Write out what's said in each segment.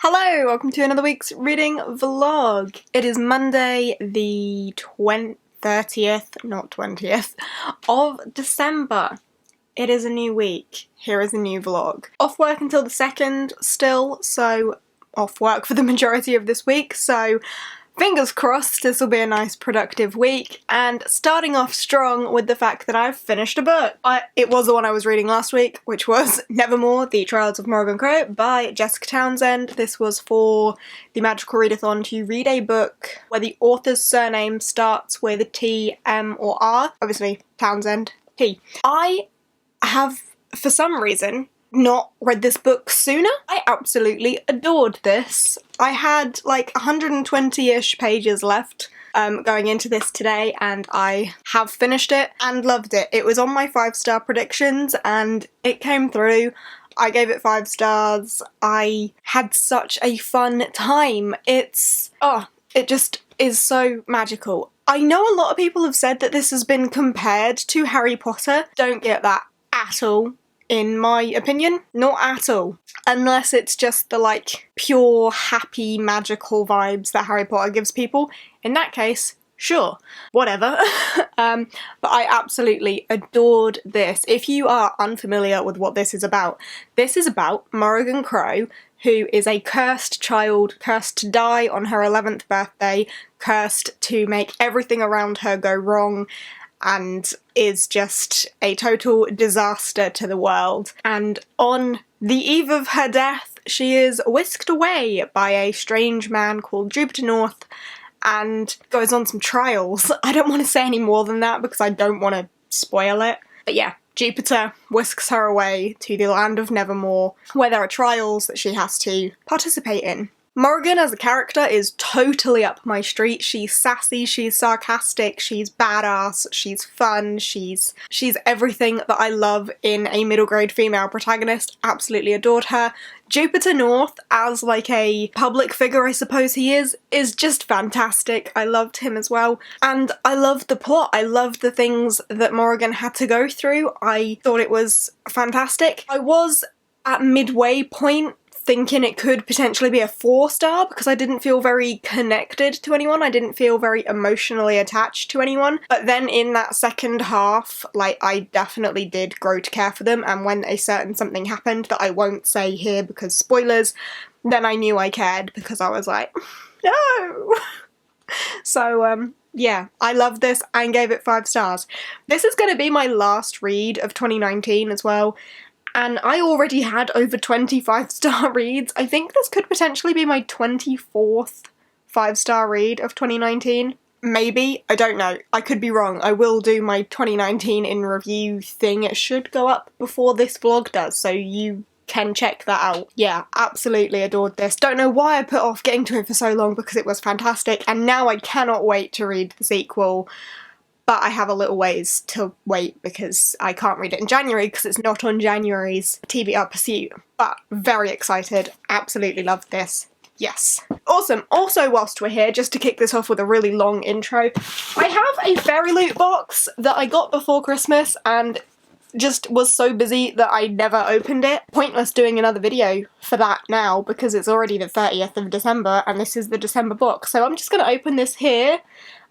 Hello, welcome to another week's reading vlog. It is Monday the 30th, not 20th, of December. It is a new week. Here is a new vlog. Off work until the 2nd still, so off work for the majority of this week, so fingers crossed this will be a nice productive week, and starting off strong with the fact that I've finished a book. It was the one I was reading last week, which was Nevermore, The Trials of Morrigan Crow by Jessica Townsend. This was for the Magical Readathon to read a book where the author's surname starts with a T, M or R. Obviously Townsend, T. I have, for some reason, not read this book sooner. I absolutely adored this. I had like 120-ish pages left going into this today, and I have finished it and loved it. It was on my 5-star predictions and it came through. I gave it 5 stars. I had such a fun time. It just is so magical. I know a lot of people have said that this has been compared to Harry Potter. Don't get that at all. In my opinion, not at all. Unless it's just the like pure, happy, magical vibes that Harry Potter gives people. In that case, sure, whatever. But I absolutely adored this. If you are unfamiliar with what this is about Morrigan Crow, who is a cursed child, cursed to die on her 11th birthday, cursed to make everything around her go wrong, and is just a total disaster to the world. And on the eve of her death, she is whisked away by a strange man called Jupiter North and goes on some trials. I don't want to say any more than that because I don't want to spoil it. But yeah, Jupiter whisks her away to the land of Nevermore, where there are trials that she has to participate in. Morrigan as a character is totally up my street. She's sassy, she's sarcastic, she's badass, she's fun, she's everything that I love in a middle grade female protagonist. Absolutely adored her. Jupiter North as like a public figure, I suppose he is just fantastic. I loved him as well. And I loved the plot. I loved the things that Morrigan had to go through. I thought it was fantastic. I was at midway point thinking it could potentially be a 4-star because I didn't feel very connected to anyone. I didn't feel very emotionally attached to anyone. But then in that second half, like, I definitely did grow to care for them, and when a certain something happened that I won't say here because spoilers, then I knew I cared because I was like, no! So, yeah, I loved this and gave it 5 stars. This is going to be my last read of 2019 as well. And I already had over 20 5-star reads. I think this could potentially be my 24th 5-star read of 2019. Maybe, I don't know. I could be wrong. I will do my 2019 in review thing. It should go up before this vlog does, so you can check that out. Yeah, absolutely adored this. Don't know why I put off getting to it for so long because it was fantastic, and now I cannot wait to read the sequel. But I have a little ways to wait because I can't read it in January because it's not on January's TBR Pursuit. But very excited, absolutely loved this. Yes. Awesome. Also, whilst we're here, just to kick this off with a really long intro, I have a Fairyloot box that I got before Christmas and just was so busy that I never opened it. Pointless doing another video for that now because it's already the 30th of December and this is the December box. So I'm just going to open this here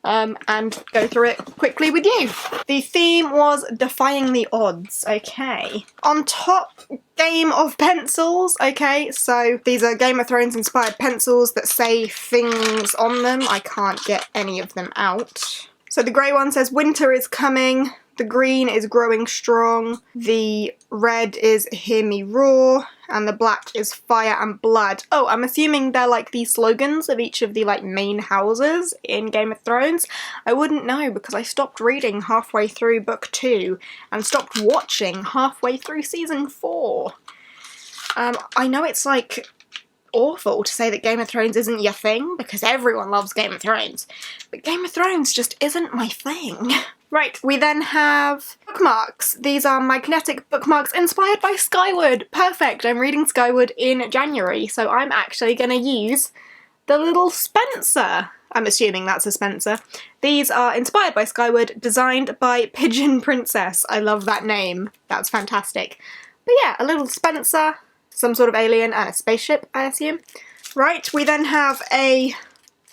and go through it quickly with you. The theme was defying the odds, okay. On top, game of pencils, okay, so these are Game of Thrones inspired pencils that say things on them. I can't get any of them out. So the grey one says winter is coming, the green is growing strong, the red is hear me roar, and the black is fire and blood. Oh, I'm assuming they're like the slogans of each of the like main houses in Game of Thrones. I wouldn't know because I stopped reading halfway through book 2 and stopped watching halfway through season 4. I know it's like awful to say that Game of Thrones isn't your thing because everyone loves Game of Thrones, but Game of Thrones just isn't my thing. Right, we then have bookmarks. These are magnetic bookmarks inspired by Skyward. Perfect, I'm reading Skyward in January, so I'm actually going to use the little Spencer. I'm assuming that's a Spencer. These are inspired by Skyward, designed by Pigeon Princess. I love that name. That's fantastic. But yeah, a little Spencer, some sort of alien and a spaceship, I assume. Right, we then have a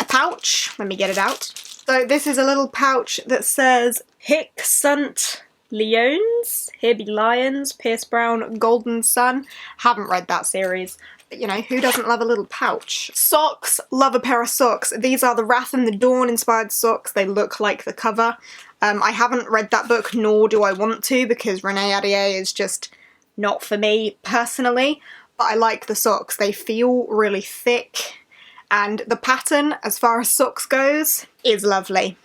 pouch. Let me get it out. So this is a little pouch that says Hic Sunt Leones, Here Be Lions, Pierce Brown, Golden Sun. Haven't read that series, but you know, who doesn't love a little pouch? Socks, love a pair of socks. These are the Wrath and the Dawn inspired socks. They look like the cover. I haven't read that book, nor do I want to, because Renee Ahdieh is just not for me personally, but I like the socks. They feel really thick, and the pattern, as far as socks goes, is lovely.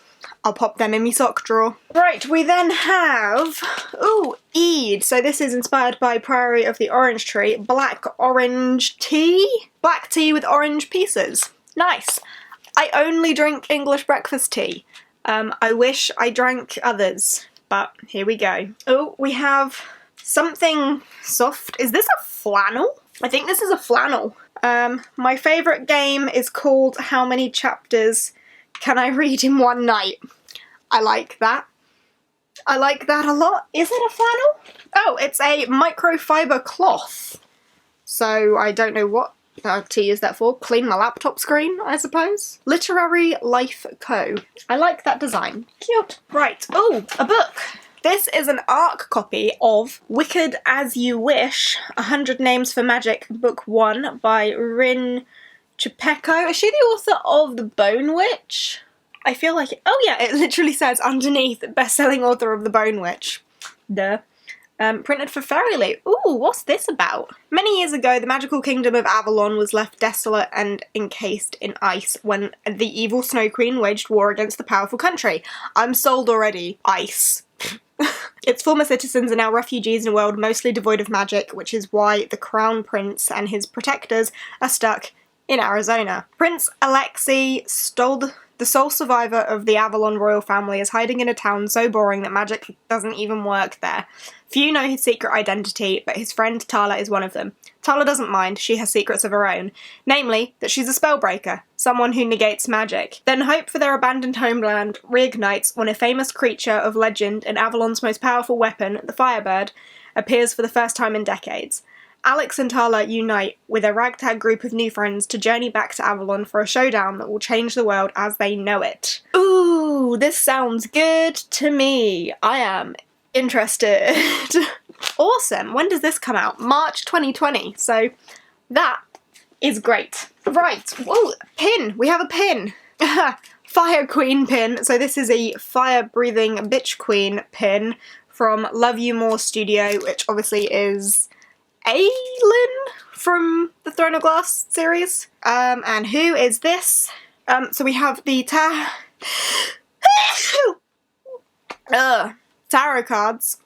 I'll pop them in my sock drawer. Right, we then have, ooh, Eid. So this is inspired by Priory of the Orange Tree. Black orange tea? Black tea with orange pieces. Nice. I only drink English breakfast tea. I wish I drank others, but here we go. Oh, we have something soft. Is this a flannel? I think this is a flannel. My favourite game is called How Many Chapters Can I Read in One Night? I like that. I like that a lot. Is it a flannel? Oh, it's a microfiber cloth. So I don't know what to use that for. Clean my laptop screen, I suppose. Literary Life Co. I like that design. Cute. Right. Oh, a book. This is an ARC copy of Wicked As You Wish, 100 Names for Magic, Book 1 by Rin Chupeco. Is she the author of The Bone Witch? I feel like it. Oh yeah, it literally says underneath, best-selling author of The Bone Witch. Duh. Printed for Fairyloot. Ooh, what's this about? Many years ago, the magical kingdom of Avalon was left desolate and encased in ice when the evil Snow Queen waged war against the powerful country. I'm sold already. Ice. Its former citizens are now refugees in a world mostly devoid of magic, which is why the Crown Prince and his protectors are stuck in Arizona. Prince Alexei the sole survivor of the Avalon royal family, is hiding in a town so boring that magic doesn't even work there. Few know his secret identity, but his friend Tala is one of them. Tala doesn't mind, she has secrets of her own. Namely, that she's a spellbreaker, someone who negates magic. Then hope for their abandoned homeland reignites when a famous creature of legend and Avalon's most powerful weapon, the Firebird, appears for the first time in decades. Alex and Tala unite with a ragtag group of new friends to journey back to Avalon for a showdown that will change the world as they know it. Ooh, this sounds good to me. I am interested. Awesome. When does this come out? March 2020. So that is great. Right. Whoa, pin. We have a pin. Fire Queen pin. So this is a fire-breathing bitch queen pin from Love You More Studio, which obviously is Aelin from the Throne of Glass series. And who is this? So we have the tarot cards,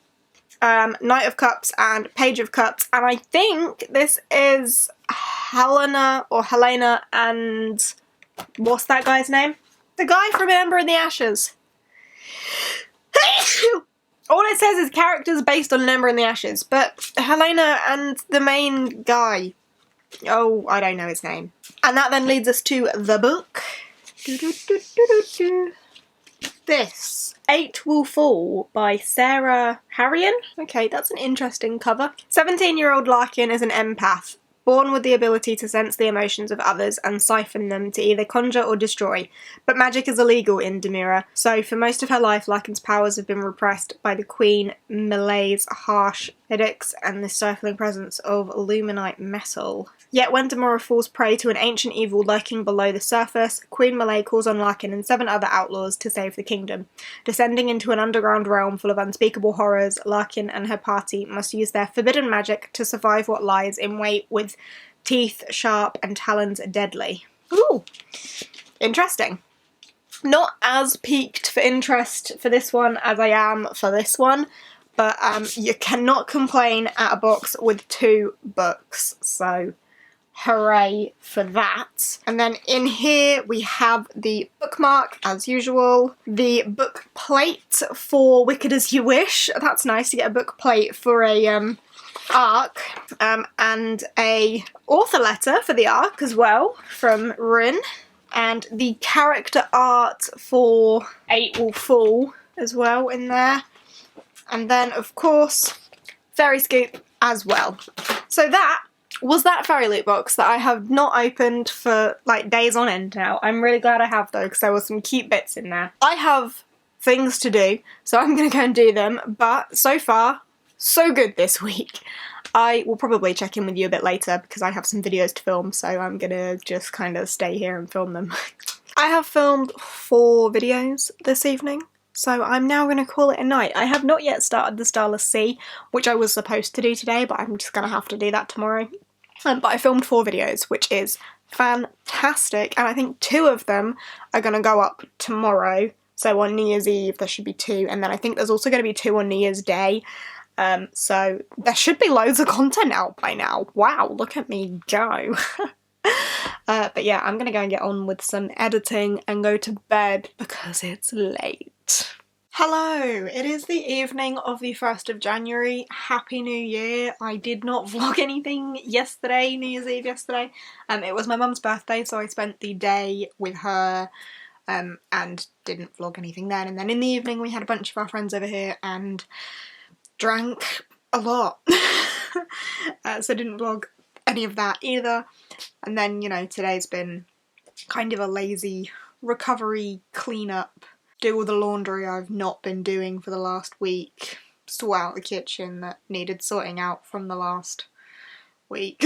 Knight of Cups and Page of Cups, and I think this is Helena and what's that guy's name? The guy from Ember in the Ashes. All it says is characters based on Ember in the Ashes, but Helena and the main guy. Oh, I don't know his name. And that then leads us to the book. This, 8 Will Fall by Sarah Harrion. Okay, that's an interesting cover. 17-year-old Larkin is an empath, born with the ability to sense the emotions of others and siphon them to either conjure or destroy. But magic is illegal in Demira, so for most of her life Larkin's powers have been repressed by the Queen Melee's harsh edicts and the stifling presence of illuminite metal. Yet when Demira falls prey to an ancient evil lurking below the surface, Queen Melee calls on Larkin and 7 other outlaws to save the kingdom. Descending into an underground realm full of unspeakable horrors, Larkin and her party must use their forbidden magic to survive what lies in wait with teeth sharp and talons deadly. Ooh, interesting. Not as piqued for interest for this one as I am for this one, but you cannot complain at a box with 2 books, so hooray for that. And then in here we have the bookmark, as usual. The book plate for Wicked As You Wish. That's nice to get a book plate for a ARC. And a author letter for the ARC as well from Rin. And the character art for 8 Will Fall as well in there. And then, of course, Fairy Scoop as well. So that was that Fairyloot box that I have not opened for like days on end now. I'm really glad I have though, because there were some cute bits in there. I have things to do, so I'm gonna go and do them, but so far, so good this week. I will probably check in with you a bit later because I have some videos to film, so I'm gonna just kind of stay here and film them. I have filmed 4 videos this evening, so I'm now going to call it a night. I have not yet started the Starless Sea, which I was supposed to do today, but I'm just going to have to do that tomorrow. But I filmed 4 videos, which is fantastic, and I think 2 of them are going to go up tomorrow. So on New Year's Eve there should be 2, and then I think there's also going to be 2 on New Year's Day. So there should be loads of content out by now. Wow, look at me go. But yeah, I'm gonna go and get on with some editing and go to bed because it's late. Hello! It is the evening of the 1st of January. Happy New Year! I did not vlog anything yesterday, New Year's Eve yesterday. It was my mum's birthday, so I spent the day with her and didn't vlog anything then. And then in the evening we had a bunch of our friends over here and drank a lot. So didn't vlog any of that either. And then, you know, today's been kind of a lazy recovery clean-up. Do all the laundry I've not been doing for the last week. Sort out the kitchen that needed sorting out from the last week.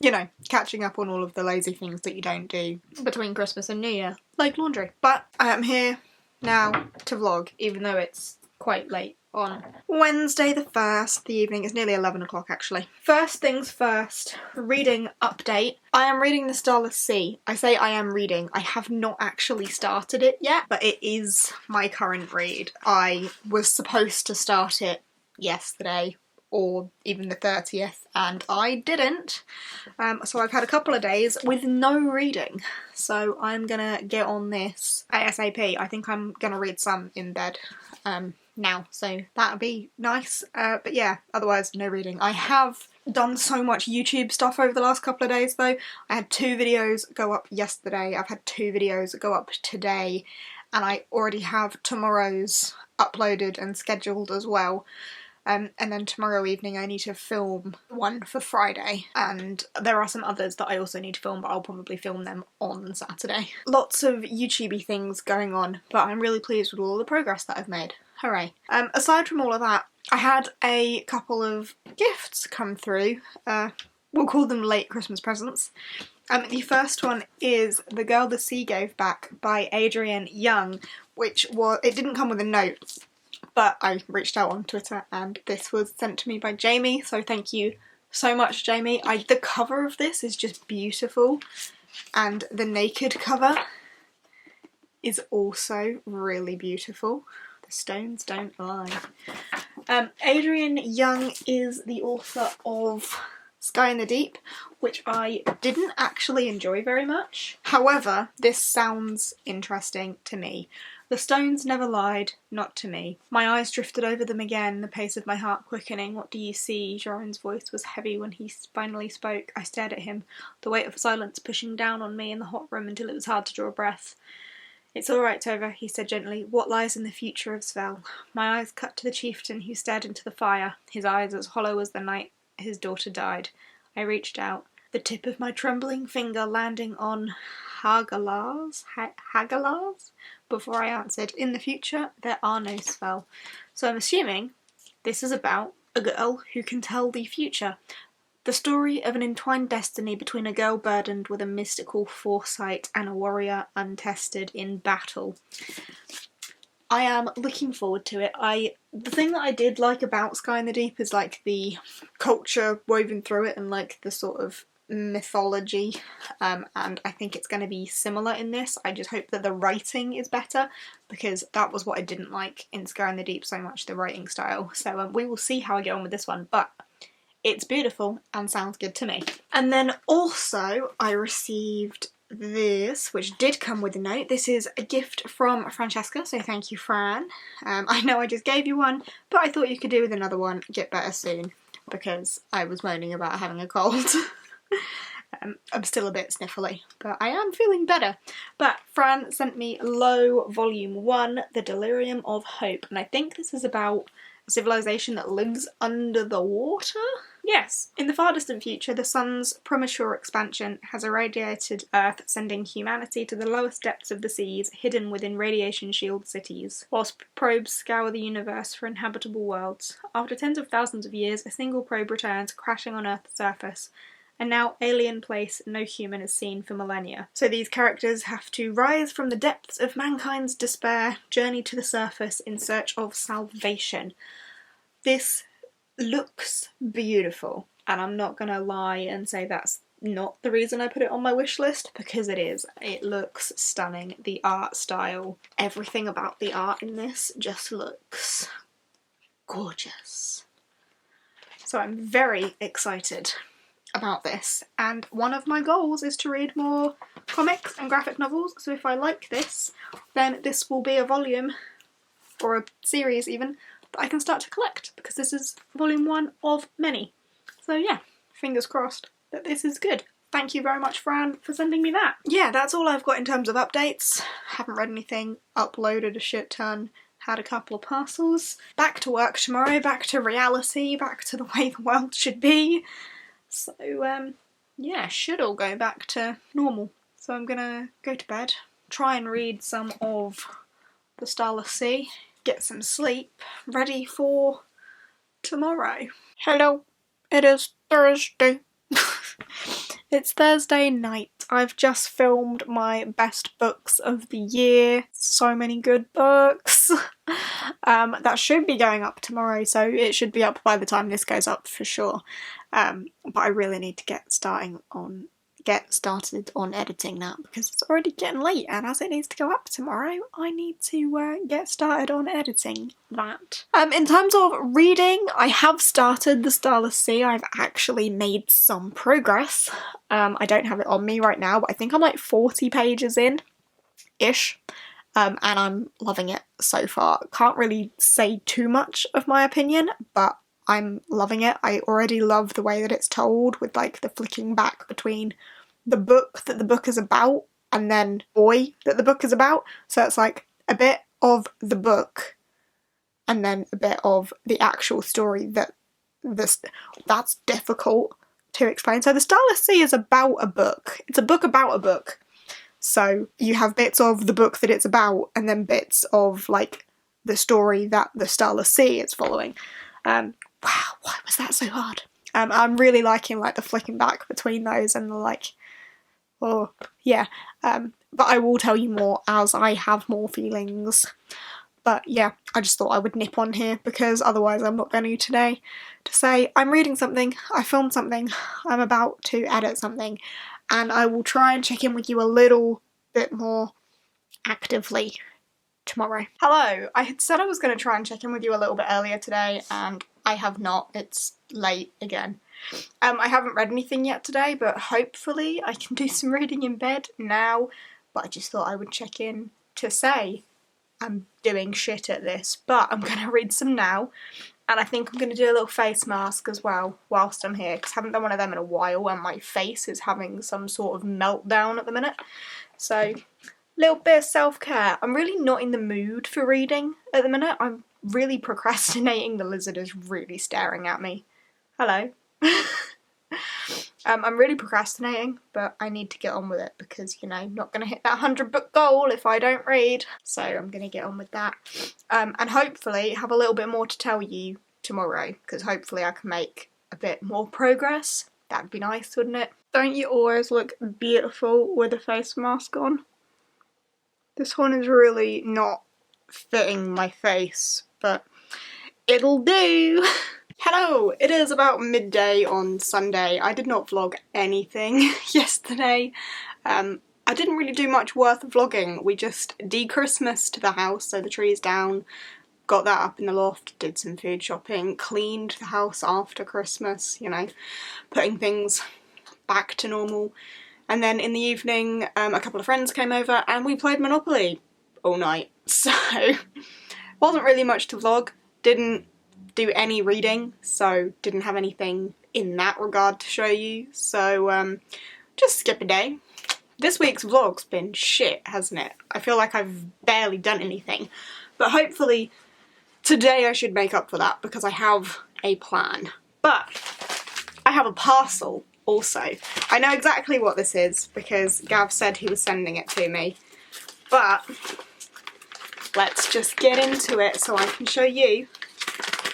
You know, catching up on all of the lazy things that you don't do between Christmas and New Year, like laundry. But I am here now to vlog, even though it's quite late on Wednesday the 1st. The evening is nearly 11 o'clock actually. First things first, reading update. I am reading The Starless Sea. I say I am reading, I have not actually started it yet, but it is my current read. I was supposed to start it yesterday or even the 30th and I didn't. So I've had a couple of days with no reading. So I'm gonna get on this ASAP. I think I'm gonna read some in bed now, so that'll be nice. But yeah, otherwise no reading. I have done so much YouTube stuff over the last couple of days though. I had 2 videos go up yesterday, I've had 2 videos go up today, and I already have tomorrow's uploaded and scheduled as well. And then tomorrow evening I need to film one for Friday, and there are some others that I also need to film, but I'll probably film them on Saturday. Lots of YouTubey things going on, but I'm really pleased with all the progress that I've made. Hooray. Aside from all of that, I had a couple of gifts come through. We'll call them late Christmas presents. The first one is The Girl the Sea Gave Back by Adrienne Young, which was, it didn't come with a note, but I reached out on Twitter and this was sent to me by Jamie, so thank you so much, Jamie. The cover of this is just beautiful, and the naked cover is also really beautiful. The stones don't lie. Adrienne Young is the author of Sky in the Deep, which I didn't actually enjoy very much. However, this sounds interesting to me. The stones never lied, not to me. My eyes drifted over them again, the pace of my heart quickening. What do you see? Joran's voice was heavy when he finally spoke. I stared at him, the weight of silence pushing down on me in the hot room until it was hard to draw a breath. It's all right, Tova, he said gently. What lies in the future of Svel? My eyes cut to the chieftain who stared into the fire, his eyes as hollow as the night his daughter died. I reached out, the tip of my trembling finger landing on Hagalars? Before I answered. In the future, there are no Svel. So I'm assuming this is about a girl who can tell the future. The story of an entwined destiny between a girl burdened with a mystical foresight and a warrior untested in battle. I am looking forward to it. The thing that I did like about Sky in the Deep is like the culture woven through it and like the sort of mythology, and I think it's going to be similar in this. I just hope that the writing is better, because that was what I didn't like in Sky in the Deep so much, the writing style. So we will see how I get on with this one, but it's beautiful and sounds good to me. And then also I received this, which did come with a note. This is a gift from Francesca, so thank you, Fran. I know I just gave you one, but I thought you could do with another one. Get better soon, because I was moaning about having a cold. I'm still a bit sniffly, but I am feeling better. But Fran sent me Low Volume 1, The Delirium of Hope, and I think this is about a civilization that lives under the water, Yes, in the far distant future, the sun's premature expansion has irradiated Earth, sending humanity to the lowest depths of the seas, hidden within radiation-shield cities, whilst probes scour the universe for inhabitable worlds. After tens of thousands of years, a single probe returns, crashing on Earth's surface. A now alien place no human has seen for millennia. So these characters have to rise from the depths of mankind's despair, journey to the surface in search of salvation. This looks beautiful, and I'm not gonna lie and say that's not the reason I put it on my wish list, because it is. It looks stunning. The art style, everything about the art in this just looks gorgeous. So I'm very excited about this, and one of my goals is to read more comics and graphic novels, so if I like this, then this will be a volume, or a series even, that I can start to collect, because this is volume 1 of many. So yeah, fingers crossed that this is good. Thank you very much, Fran, for sending me that. Yeah, that's all I've got in terms of updates. Haven't read anything, uploaded a shit ton, had a couple of parcels. Back to work tomorrow, back to reality, back to the way the world should be. So, yeah, should all go back to normal. So I'm gonna go to bed, try and read some of The Starless Sea, get some sleep, ready for tomorrow. Hello, it is Thursday. It's Thursday night. I've just filmed my best books of the year. So many good books. That should be going up tomorrow, so it should be up by the time this goes up for sure. But I really need to get started on editing that, because it's already getting late, and as it needs to go up tomorrow, I need to get started on editing that. In terms of reading, I have started The Starless Sea. I've actually made some progress. I don't have it on me right now, but I think I'm like 40 pages in-ish. And I'm loving it so far. Can't really say too much of my opinion, but I'm loving it. I already love the way that it's told, with like the flicking back between the book that the book is about and then boy that the book is about. So it's like a bit of the book and then a bit of the actual story that's difficult to explain. So The Starless Sea is about a book. It's a book about a book. So you have bits of the book that it's about and then bits of like the story that the Starless Sea is following. Wow, why was that so hard? I'm really liking like the flicking back between those and the like, oh yeah. But I will tell you more as I have more feelings. But yeah, I just thought I would nip on here, because otherwise I'm not going to today, to say I'm reading something, I filmed something, I'm about to edit something, and I will try and check in with you a little bit more actively tomorrow. Hello! I had said I was going to try and check in with you a little bit earlier today, and I have not. It's late again. I haven't read anything yet today, but hopefully I can do some reading in bed now, but I just thought I would check in to say I'm doing shit at this, but I'm going to read some now, and I think I'm going to do a little face mask as well whilst I'm here, because I haven't done one of them in a while and my face is having some sort of meltdown at the minute. So, little bit of self-care. I'm really not in the mood for reading at the minute. I'm really procrastinating. The lizard is really staring at me. Hello. I'm really procrastinating, but I need to get on with it, because, you know, I'm not going to hit that 100 book goal if I don't read. So I'm going to get on with that. And hopefully have a little bit more to tell you tomorrow, because hopefully I can make a bit more progress. That'd be nice, wouldn't it? Don't you always look beautiful with a face mask on? This one is really not fitting my face, but it'll do. Hello! It is about midday on Sunday. I did not vlog anything yesterday. I didn't really do much worth vlogging. We just de-Christmased the house, so the tree's down, got that up in the loft, did some food shopping, cleaned the house after Christmas, you know, putting things back to normal. And then in the evening, a couple of friends came over and we played Monopoly all night. So, wasn't really much to vlog, didn't do any reading, so didn't have anything in that regard to show you. So, just skip a day. This week's vlog's been shit, hasn't it? I feel like I've barely done anything. But hopefully today I should make up for that, because I have a plan. But I have a parcel also. I know exactly what this is because Gav said he was sending it to me, but let's just get into it so I can show you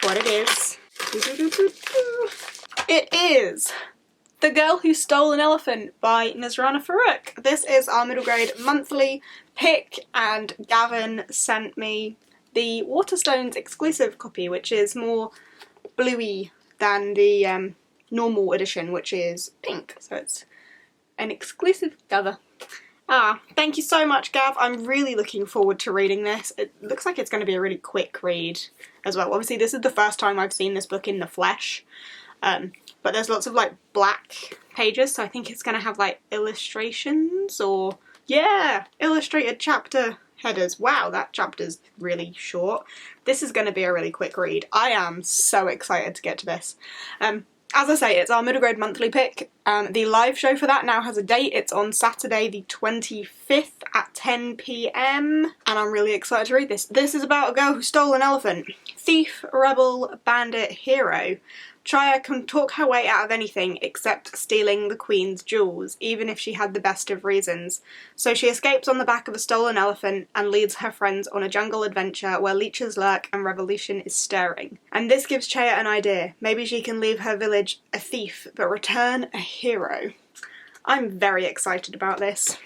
what it is. It is The Girl Who Stole an Elephant by Nazrana Farouk. This is our middle grade monthly pick, and Gavin sent me the Waterstones exclusive copy, which is more bluey than the normal edition, which is pink, so it's an exclusive cover. Thank you so much, Gav. I'm really looking forward to reading this. It looks like it's going to be a really quick read as well. Obviously this is the first time I've seen this book in the flesh, but there's lots of like black pages, so I think it's going to have like illustrations or, yeah, illustrated chapter headers. Wow, that chapter's really short. This is going to be a really quick read. I am so excited to get to this. As I say, it's our middle grade monthly pick. The live show for that now has a date. It's on Saturday the 25th at 10 PM, and I'm really excited to read this. This is about a girl who stole an elephant. Thief, rebel, bandit, hero. Chaya can talk her way out of anything except stealing the Queen's jewels, even if she had the best of reasons. So she escapes on the back of a stolen elephant and leads her friends on a jungle adventure where leeches lurk and revolution is stirring. And this gives Chaya an idea. Maybe she can leave her village a thief, but return a hero. I'm very excited about this.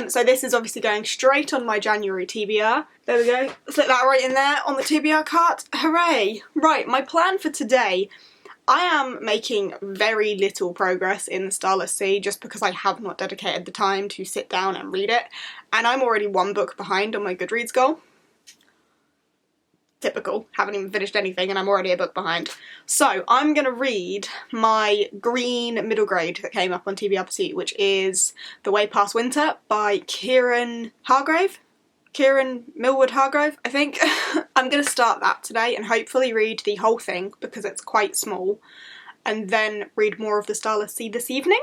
So this is obviously going straight on my January TBR. There we go. Slip that right in there on the TBR cart. Hooray! Right, my plan for today. I am making very little progress in The Starless Sea just because I have not dedicated the time to sit down and read it, and I'm already one book behind on my Goodreads goal. Typical, haven't even finished anything and I'm already a book behind. So I'm going to read my green middle grade that came up on TBR Pursuit, which is The Way Past Winter by Kieran Millwood Hargrave, I think. I'm going to start that today and hopefully read the whole thing because it's quite small, and then read more of The Starless Sea this evening.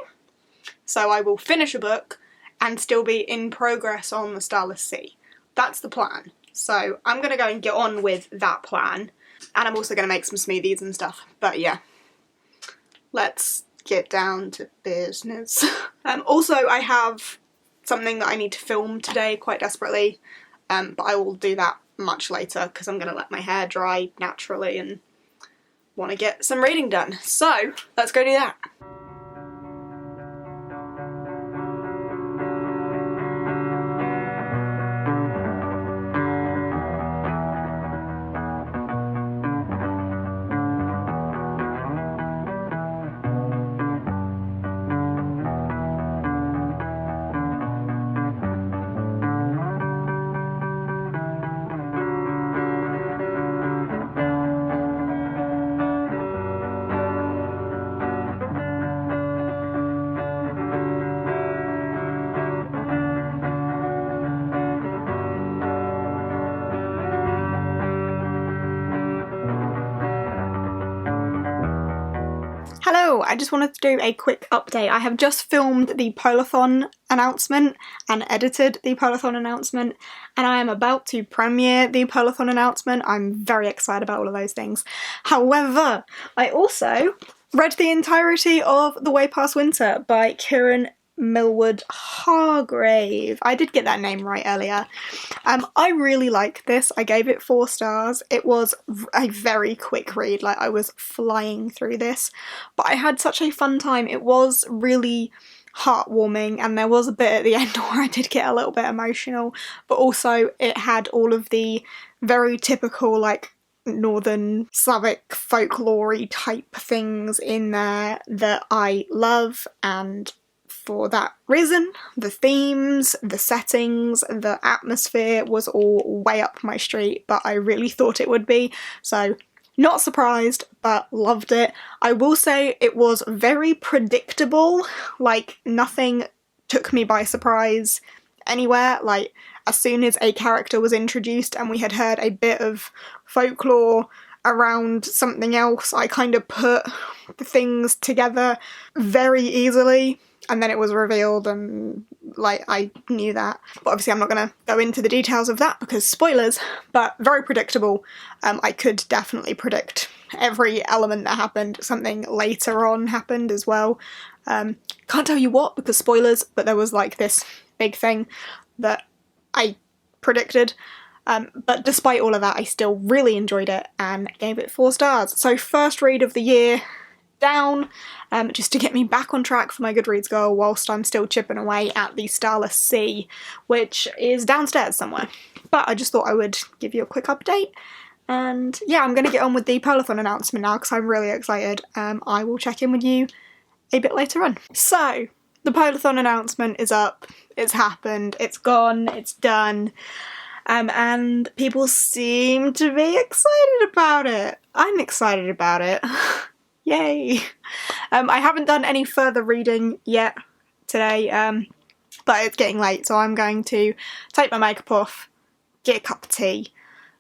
So I will finish a book and still be in progress on The Starless Sea. That's the plan. So I'm going to go and get on with that plan, and I'm also going to make some smoothies and stuff. But yeah, let's get down to business. Also, I have something that I need to film today quite desperately, but I will do that much later because I'm going to let my hair dry naturally and want to get some reading done. So let's go do that. Hello, I just wanted to do a quick update. I have just filmed the Polathon announcement and edited the Polathon announcement, and I am about to premiere the Polathon announcement. I'm very excited about all of those things. However, I also read the entirety of The Way Past Winter by Kieran Millwood Hargrave. I did get that name right earlier. I really liked this. I gave it 4 stars. It was a very quick read, like I was flying through this, but I had such a fun time. It was really heartwarming, and there was a bit at the end where I did get a little bit emotional, but also it had all of the very typical like Northern Slavic folklore-y type things in there that I love, and for that reason, the themes, the settings, the atmosphere was all way up my street, but I really thought it would be, so not surprised, but loved it. I will say it was very predictable, like nothing took me by surprise anywhere. Like as soon as a character was introduced and we had heard a bit of folklore around something else, I kind of put the things together very easily. And then it was revealed and, like, I knew that. But obviously I'm not going to go into the details of that because spoilers, but very predictable. I could definitely predict every element that happened. Something later on happened as well. Can't tell you what because spoilers, but there was like this big thing that I predicted. But despite all of that, I still really enjoyed it and gave it 4 stars. So first read of the year down, just to get me back on track for my Goodreads goal whilst I'm still chipping away at the Starless Sea, which is downstairs somewhere. But I just thought I would give you a quick update. And yeah, I'm going to get on with the Polathon announcement now because I'm really excited. I will check in with you a bit later on. So, the Polathon announcement is up, it's happened, it's gone, it's done. And people seem to be excited about it. I'm excited about it. Yay! I haven't done any further reading yet today, but it's getting late, so I'm going to take my makeup off, get a cup of tea,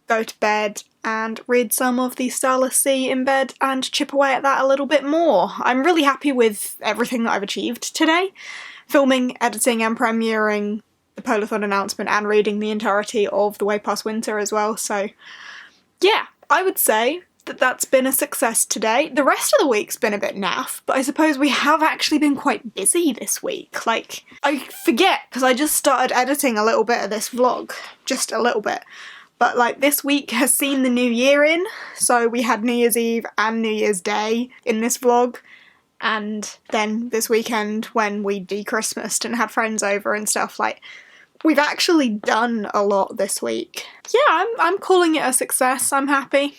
go to bed, and read some of the Starless Sea in bed and chip away at that a little bit more. I'm really happy with everything that I've achieved today. Filming, editing and premiering the Polathon announcement and reading the entirety of The Way Past Winter as well, so yeah, I would say that that's been a success today. The rest of the week's been a bit naff, but I suppose we have actually been quite busy this week. Like, I forget, because I just started editing a little bit of this vlog, just a little bit. But like this week has seen the new year in, so we had New Year's Eve and New Year's Day in this vlog. And then this weekend when we de-Christmased and had friends over and stuff, like, we've actually done a lot this week. Yeah, I'm calling it a success, I'm happy.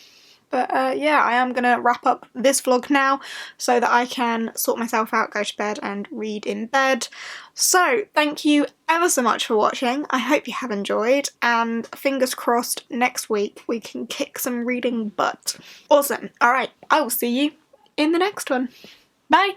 But yeah, I am gonna wrap up this vlog now so that I can sort myself out, go to bed and read in bed. So thank you ever so much for watching. I hope you have enjoyed, and fingers crossed next week we can kick some reading butt. Awesome. Alright, I will see you in the next one. Bye!